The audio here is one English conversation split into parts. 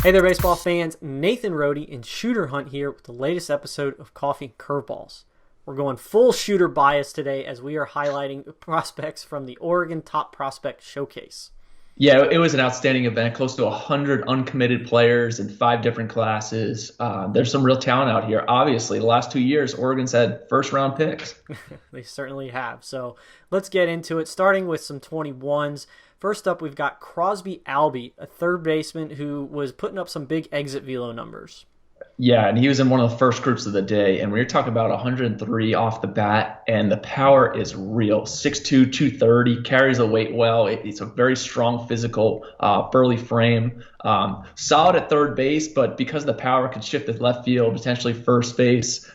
Hey there, baseball fans. Nathan Rohde and Shooter Hunt here with the latest episode of Coffee and Curveballs. We're going full shooter bias today as we are highlighting prospects from the Oregon Top Prospect Showcase. Yeah, it was an outstanding event. Close to 100 uncommitted players in 5 different classes. There's some real talent out here. Obviously, the last 2 years, Oregon's had first-round picks. They certainly have. So let's get into it, starting with some 21s. First up, we've got Crosby Albee, a third baseman who was putting up some big exit velo numbers. Yeah, and he was in one of the first groups of the day. And we were talking about 103 off the bat, and the power is real. 6'2", 230, carries the weight well. It's a very strong physical, burly frame. Solid at third base, but because the power can shift to left field, potentially first base.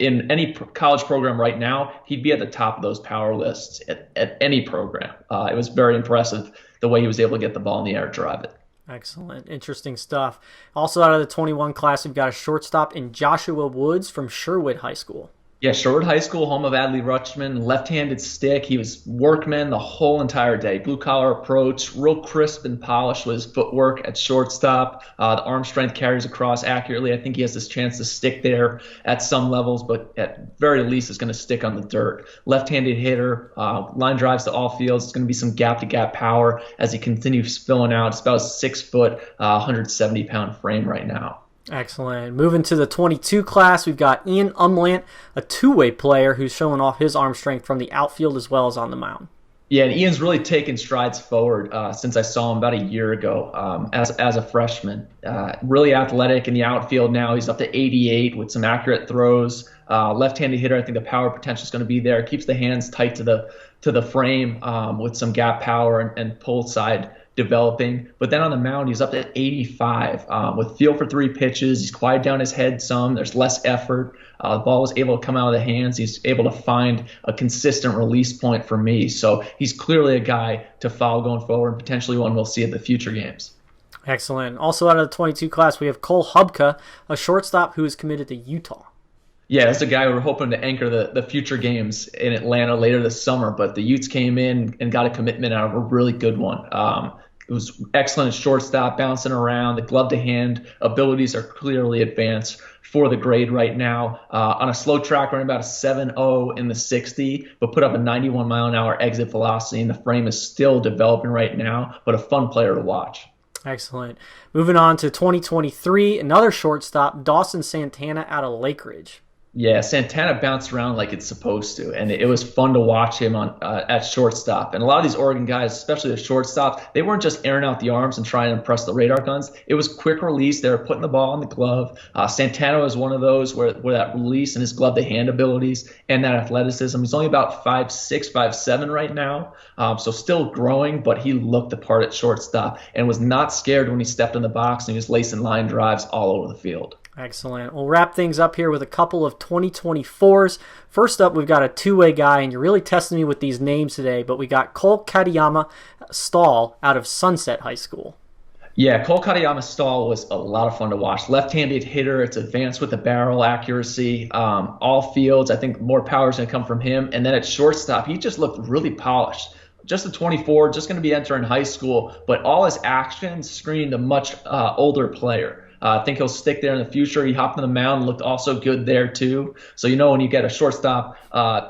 In any college program right now, he'd be at the top of those power lists at any program. It was very impressive the way he was able to get the ball in the air, drive it. Excellent. Interesting stuff. Also out of the 21 class, we've got a shortstop in Joshua Woods from Sherwood High School. Yeah, Sherwood High School, home of Adley Rutschman, left-handed stick. He was workman the whole entire day. Blue-collar approach, real crisp and polished with his footwork at shortstop. The arm strength carries across accurately. I think he has this chance to stick there at some levels, but at very least is going to stick on the dirt. Left-handed hitter, line drives to all fields. It's going to be some gap-to-gap power as he continues filling out. It's about a 6-foot, 170-pound frame right now. Excellent. Moving to the 22 class, we've got Ian Umlant, a two-way player who's showing off his arm strength from the outfield as well as on the mound. Yeah, and Ian's really taken strides forward since I saw him about a year ago as a freshman. Really athletic in the outfield now. He's up to 88 with some accurate throws. Left-handed hitter, I think the power potential is going to be there. Keeps the hands tight to the frame with some gap power and pull side developing. But then on the mound, he's up to 85 with feel for 3 pitches. He's quieted down his head some. There's less effort. The ball was able to come out of the hands. He's able to find a consistent release point for me. So he's clearly a guy to follow going forward, potentially one we'll see at the future games. Excellent. Also out of the 22 class, we have Cole Hubka, a shortstop who is committed to Utah. Yeah, that's a guy we're hoping to anchor the future games in Atlanta later this summer. But the Utes came in and got a commitment out of a really good one. It was excellent at shortstop, bouncing around. The glove-to-hand abilities are clearly advanced for the grade right now. On a slow track, running about a 7.0 in the 60, but put up a 91-mile-an-hour exit velocity, and the frame is still developing right now, but a fun player to watch. Excellent. Moving on to 2023, another shortstop, Dawson Santana out of Lake Ridge. Yeah, Santana bounced around like it's supposed to, and it was fun to watch him on at shortstop. And a lot of these Oregon guys, especially the shortstop, they weren't just airing out the arms and trying to impress the radar guns. It was quick release. They were putting the ball in the glove. Santana was one of those where that release and his glove-to-hand abilities and that athleticism. He's only about 5'6", 5'7" right now, so still growing, but he looked the part at shortstop and was not scared when he stepped in the box and he was lacing line drives all over the field. Excellent. We'll wrap things up here with a couple of 2024s. First up, we've got a two-way guy, and you're really testing me with these names today, but we got Cole Katayama Stahl out of Sunset High School. Yeah, Cole Katayama Stahl was a lot of fun to watch. Left-handed hitter. It's advanced with the barrel accuracy. All fields, I think more power is going to come from him. And then at shortstop, he just looked really polished. Just a 24, just going to be entering high school, but all his actions screened a much older player. I think he'll stick there in the future. He hopped on the mound and looked also good there too. So when you get a shortstop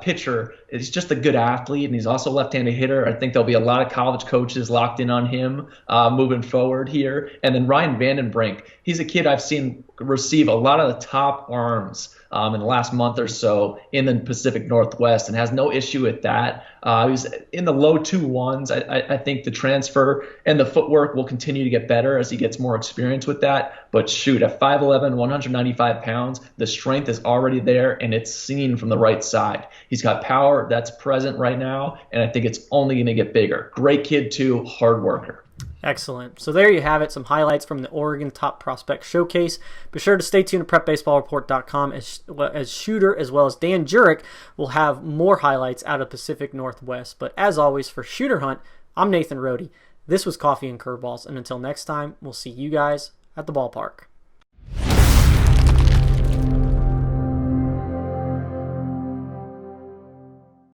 pitcher, he's just a good athlete, and he's also a left-handed hitter. I think there'll be a lot of college coaches locked in on him moving forward here. And then Ryan Vandenbrink, he's a kid I've seen receive a lot of the top arms in the last month or so in the Pacific Northwest, and has no issue with that. He's in the low 2-1s. I think the transfer and the footwork will continue to get better as he gets more experience with that. But shoot, at 5'11", 195 pounds, the strength is already there, and it's seen from the right side. He's got power that's present right now, and I think it's only going to get bigger. Great kid too, hard worker. Excellent. So there you have it, some highlights from the Oregon Top Prospect Showcase. Be sure to stay tuned to PrepBaseballReport.com as Shooter as well as Dan Jurek will have more highlights out of Pacific Northwest. But as always, for Shooter Hunt, I'm Nathan Rohde. This was Coffee and Curveballs, and until next time, we'll see you guys at the ballpark.